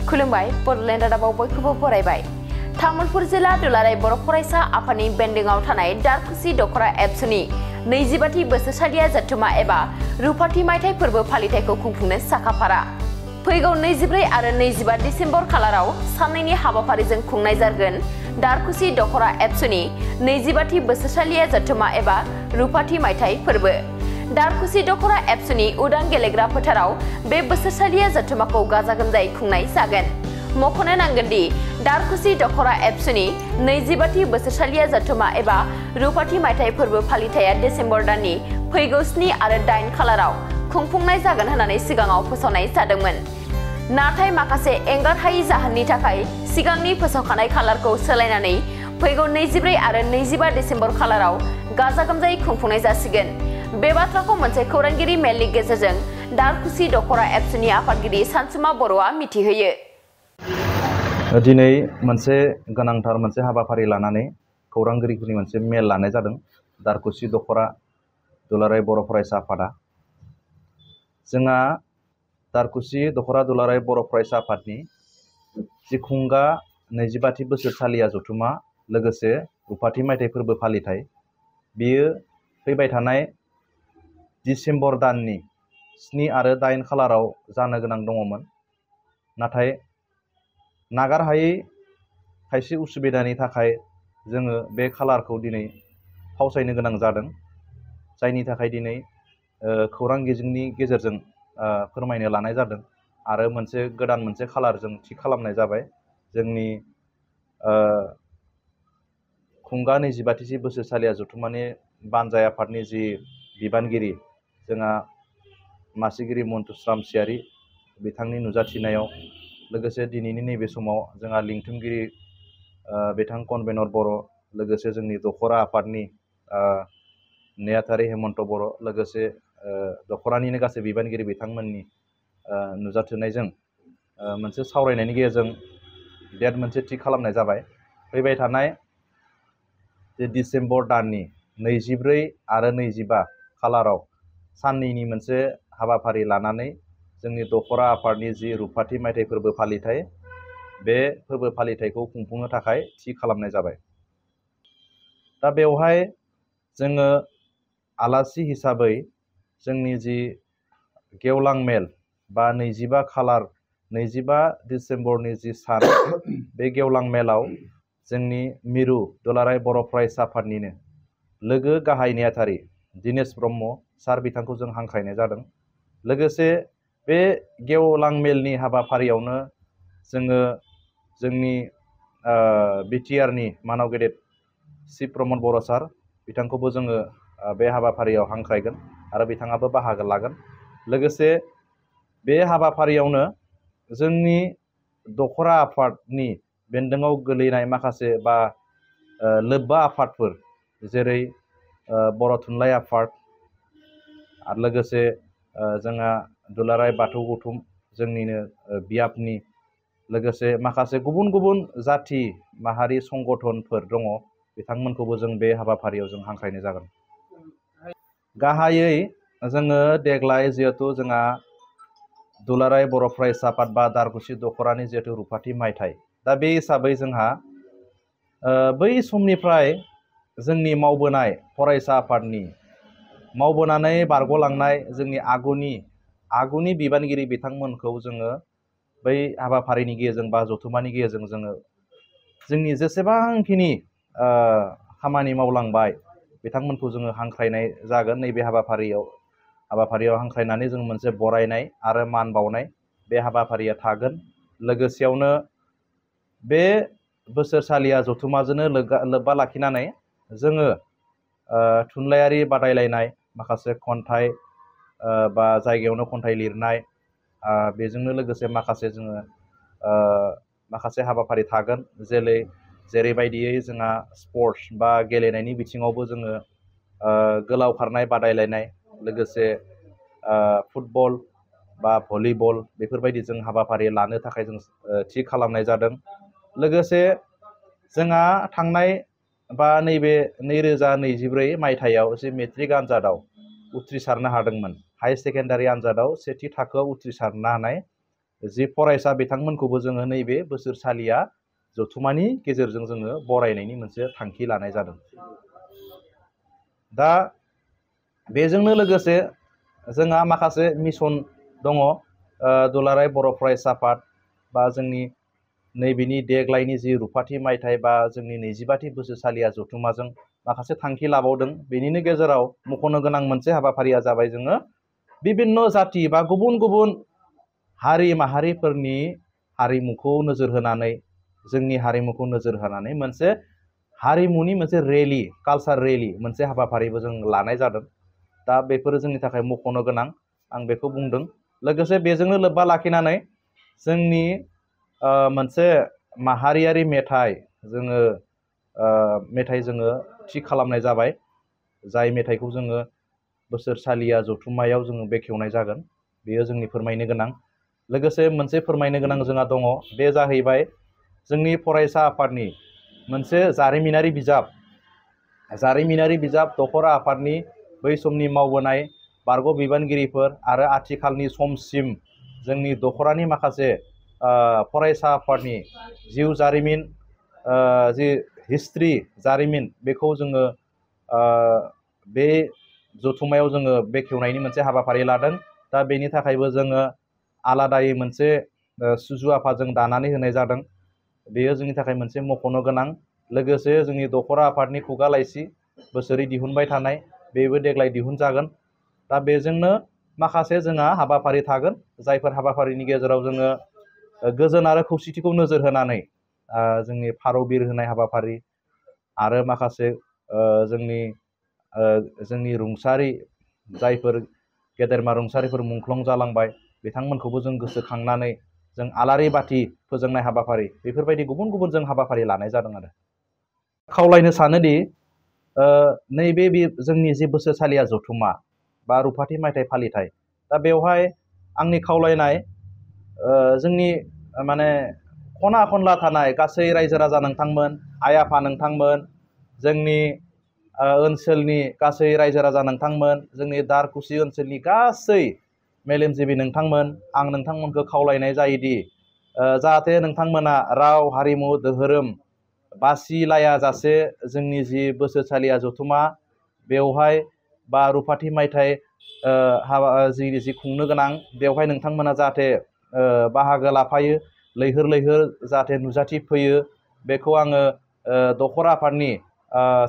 खुलुमबाय बडलेण्ड रादाबाव बयखौबो बरायबाय। तामुलपुर जिल्ला दुलाराय बर' फरायसा आफादनि बेन्दोंआव थानाय दारखुसि दखरा एबसुनि 25थि बोसोरसालिया जथुमा एबा रुपाथि मायथाइ फोरबो फालिथायखौ खुंफुंनो साखाफारा। फैगौ 24 आरो 25 डिसेम्बर खालाराव साननैनि हाबाफारिजों खुंनाय जागोन दारखुसि दखरा एबसुनि 25थि बोसोरसालिया जथुमा एबा रुपाथि मायथाइ फोरबो। दारखुसि दखरा एबसुनि उदां गेलेग्रा फोथाराव बे बोसोरसालिया जथुमाखौ गाजा गोमजायै खुंनाय जागोन। मख'नो नांगोन दि दारखुसि दखरा एबसुनि 25थि बोसोरसालिया जथुमा एबा रुपाथि मायथाइ फोरबो फालिथाया डिसेम्बर दाननि फैगौ 7 आरो 8 खालाराव खुंफुंनाय जागोन होननानै सिगाङाव फोसावनाय जादोंमोन। नाथाय माखासे एंगारहायै जाहोननि थाखाय सिगांनि फोसावखानाय खालारखौ सोलायनानै फैगौ 24 आरो 25 डिसेम्बर खालाराव गाजा गोमजायै खुंफुंनाय जासिगोन। बे बाथ्राखौ मोनसे खौरांगिरि मेलनि गेजेरजों दारखुसि दखरा एबसुनि आफादगिरि सानसुमा बर'आ मिथिहोयो। दिनै मोनसे गोनांथार मोनसे हाबाफारि लानानै खौरांगिरिफोरनि मोनसे मेल लानाय जादों दारखुसि दखरा दुलाराय बर' फरायसा आफादा। जोंहा दारखुसि दखरा दुलाराय बर' फरायसा आफादनि जिखुंगा 25थि बोसोरसालिया जथुमा लोगोसे रुपाथि मायथाइ फोरबो फालिथाय बेयो फैबाय थानाय डिसेम्बर दाननि 7 आरो 8 खालाराव जानो गोनां दङमोन। नाथाय नागारहायै खायसे उसुबिदानि थाखाय जोङो बे खालारखौ दिनै फावसायनो गोनां जादों, जायनि थाखाय दिनै खौरां बिजोंनि गेजेरजों फोरमायनो लानाय जादों आरो गोदान मोनसे खालार जों थि खालामनाय जाबाय। जोंनि खुंगा 25थि बोसोरसालिया जथुमानि बानजाय आफादनि जि बिबानगिरि जोंहा मासिगिरि मन्थुस्राम सियारि बिथांनि नुजाथिनायाव लोगोसे दिनैनि नैबे समाव जोंहा लिंथुमगिरि बिथां कनभेनर बर' लोगोसे जोंनि दखरा आफादनि नेहाथारि हेमन्त बर' लोगोसे दखरानिनो गासै बिबानगिरि बिथांमोननि नुजाथिनायजों मोनसे सावरायनायनि गेजेरजों डेट मोनसे थि खालामनाय जाबाय। फैबाय थानाय जे डिसेम्बर दाननि 24 आरो 25 खालाराव साननैनि मोनसे हाबाफारि लानानै जोंनि दखरा आफादनि जि रुपाथि मायथाइ फोरबो फालिथाय बे फोरबो फालिथायखौ खुंफुंनो थाखाय थि खालामनाय जाबाय। दा बेवहाय जोङो आलासि हिसाबै जोंनि जि गेवलां मेल बा 25 डिसेम्बरनि जि सान बे गेवलां मेलाव जोंनि मिरु दुलाराय बर' फरायसा आफादनिनो लोगो गाहाय नेहाथारि दिनेश ब्रह्म सार बिथांखौ जों हांख्रायनाय जादों। लोगोसे बे गेवलां मेलनि हाबाफारियावनो जोङो जोंनि बिटिआरनि मानाव गेदेर सि प्रमद बर' सार बिथांखौबो जोङो बे हाबाफारियाव हांख्रायगोन आरो बिथाङाबो बाहागो लागोन। लोगोसे बे हाबाफारियावनो जोंनि दखरा आफादनि बेन्दोंआव गोलैनाय माखासे बा लोब्बा आफादफोर जेरै बर' थुनलाइ आफाद आरो लोगोसे जोंहा दुलाराय बाथौ गौथुम जोंनिनो बियाबनि लोगोसे माखासे गुबुन गुबुन जाथि माहारि संगठनफोर दङ बिथांमोनखौबो जों बे हाबाफारियाव जों हांख्रायनाय जागोन। गाहायै जोङो देग्लाय जिहेथु जोंहा दुलाराय बर' फरायसा आफाद बा दारखुसि दखरानि जिहेथु रुपाथि मायथाइ, दा बे हिसाबै जोंहा बै समनिफ्राय जोंनि मावबोनाय फरायसा आफादनि मावबोनानै बारग'लांनाय जोंनि आगुनि बिबानगिरि बिथांमोनखौ जोङो बै हाबाफारिनि गेजेरजों बा जथुमानि गेजेरजों जोङो जोंनि जेसेबांखिनि खामानि मावलांबाय बिथांमोनखौ जोङो हांख्रायनाय जागोन। नैबे हाबाफारियाव हांख्रायनानै जों मोनसे बरायनाय आरो मान बावनाय बे हाबाफारिया थागोन। लोगोसेयावनो बे बोसोरसालिया जथुमाजोंनो लोब्बा लाखिनानै जोङो थुनलाइयारि बादायलायनाय माखासे खन्थाइ बा जायगायावनो खन्थाइ लिरनाय बेजोंनो लोगोसे माखासे जोङो माखासे हाबाफारि थागोन। जेरैबायदियै जोंहा स्पर्ट्स बा गेलेनायनि बिथिङावबो जोङो गोलाव खारनाय बादायलायनाय लोगोसे फुटबल बा भलिबल बेफोरबायदि जों हाबाफारि लानो थाखाय जों थि खालामनाय जादों। लोगोसे जोंहा थांनाय बा नैबे 2024 मायथाइयाव जे मेट्रिक आनजादाव उथ्रिसारनो हादोंमोन, हायार सेकेन्डारि आनजादाव सेथि थाखोआव उथ्रिसारनो हानाय जि फरायसा बिथांमोनखौबो जोङो नैबे बोसोरसालिया जथुमानि गेजेरजों जोङो बरायनायनि मोनसे थांखि लानाय जादों। दा बेजोंनो लोगोसे जोंहा माखासे मिशन दङ। दुलाराय बर' फरायसा आफाद बा जोंनि नैबेनि देग्लायनि जि रुफाथि मायथाइ बा जोंनि 25थि बोसोरसालिया जथुमाजों माखासे थांखि लाबावदों। बेनिनो गेजेराव मख'नो गोनां मोनसे हाबाफारिया जाबाय जोङो बिभिन्न जाति बा गुबुन गुबुन हारि माहारिफोरनि हारिमुखौ नोजोर होनानै जोंनि हारिमुखौ नोजोर होनानै मोनसे हारिमुनि मोनसे रेलि कालचार रेलि मोनसे हाबाफारिबो जों लानाय जादों। दा बेफोरो जोंनि थाखाय मख'नो गोनां आं बेखौ बुंदों। लोगोसे बेजोंनो लोब्बा लाखिनानै जोंनि मोनसे माहारियारि मेथाइ जोङो थि खालामनाय जाबाय। जाय मेथाइखौ जोङो बोसोरसालिया जथुम्मायाव जोङो बेखेवनाय जागोन। बेयो जोंनि फोरमायनो गोनां। लोगोसे मोनसे फोरमायनो गोनां जोंहा दङ। बे जाहैबाय जोंनि फरायसा आफादनि मोनसे जारिमिनारि बिजाब दखरा आफादनि बै समनि मावबोनाय बारग' बिबानगिरिफोर आरो आथिखालनि समसिम जोंनि दखरानि माखासे फरायसा आफादनि जिउ जारिमिन जि हिस्ट्रि जारिमिन बेखौ जोङो बे जथुम्मायाव जोङो बेखेवनायनि मोनसे हाबाफारि लादों। दा बेनि थाखायबो जोङो आलादायै मोनसे सुजु आफादजों दानानै होनाय जादों। बेयो जोंनि थाखाय मोनसे मख'नो गोनां। लोगोसे जोंनि दखरा आफादनि खुगा लाइसि बोसोरै दिहुनबाय थानाय बेबो देग्लाय दिहुनजागोन। दा बेजोंनो माखासे जोंहा हाबाफारि थागोन। जायफोर हाबाफारिनि गेजेराव जोङो गोजोन आरो खौसेथिखौ नोजोर होनानै जोंनि फारौ बिर होनाय हाबाफारि आरो माखासे जोंनि रुंसारि जायफोर गेदेरमा रुंसारिफोर मुंख्लं जालांबाय बिथांमोनखौबो जों गोसोखांनानै जों आलारि बाथि फोजोंनाय हाबाफारि बेफोरबायदि गुबुन गुबुन जों हाबाफारि लानाय जादों आरो खावलायनो सानोदि नैबे जोंनि जि बोसोरसालिया जथुम्मा बा रुफाथि मायथाइ फालिथाय दा बेवहाय आंनि खावलायनाय जोंनि माने खना खनला थानाय गासै रायजो राजा नोंथांमोन आइ आफा नोंथांमोन जोंनि ओनसोलनि गासै रायजो राजा नोंथांमोन जोंनि दारखुसि ओनसोलनि गासै मेलेमजिबि नोंथांमोन आं नोंथांमोनखौ खावलायनाय जायोदि जाहाथे नोंथांमोना राव हारिमु धोरोम बासिलाया जासे जोंनि जि बोसोरसालिया जथुम्मा बेवहाय बा रुफाथि मायथाइ जि खुंनो गोनां बेवहाय नोंथांमोना जाहाथे बाहागो लाफायो लैहोर लैहोर जाहाथे नुजाथि फैयो बेखौ आङो दखरा आफादनि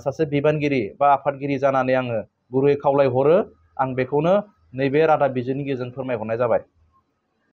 सासे बिबानगिरि बा आफादगिरि जानानै आङो गुरैयै खावलायहरो। आं बेखौनो नैबे रादाब बिजोंनि गेजेरजों फोरमायहरनाय जाबाय।